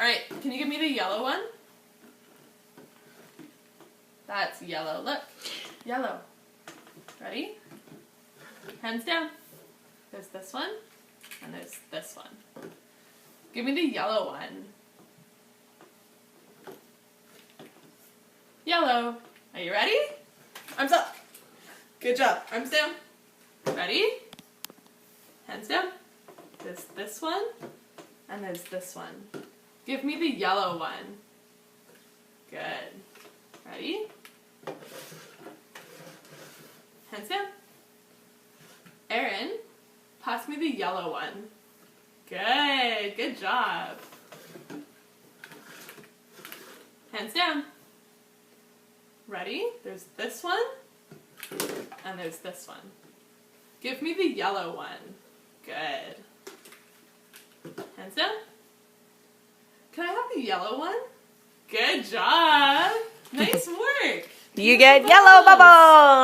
Alright, can you give me the yellow one? That's yellow. Look. Yellow. Ready? Hands down. There's this one, and there's this one. Give me the yellow one. Yellow. Are you ready? Arms up. Good job. Arms down. Ready? Hands down. There's this one, and there's this one. Give me the yellow one. Good. Ready? Hands down. Aaron, pass me the yellow one. Good. Good job. Hands down. Ready? There's this one, and there's this one. Give me the yellow one. Good. Hands down. Can I have the yellow one? Good job. Nice work. You get yellow bubbles.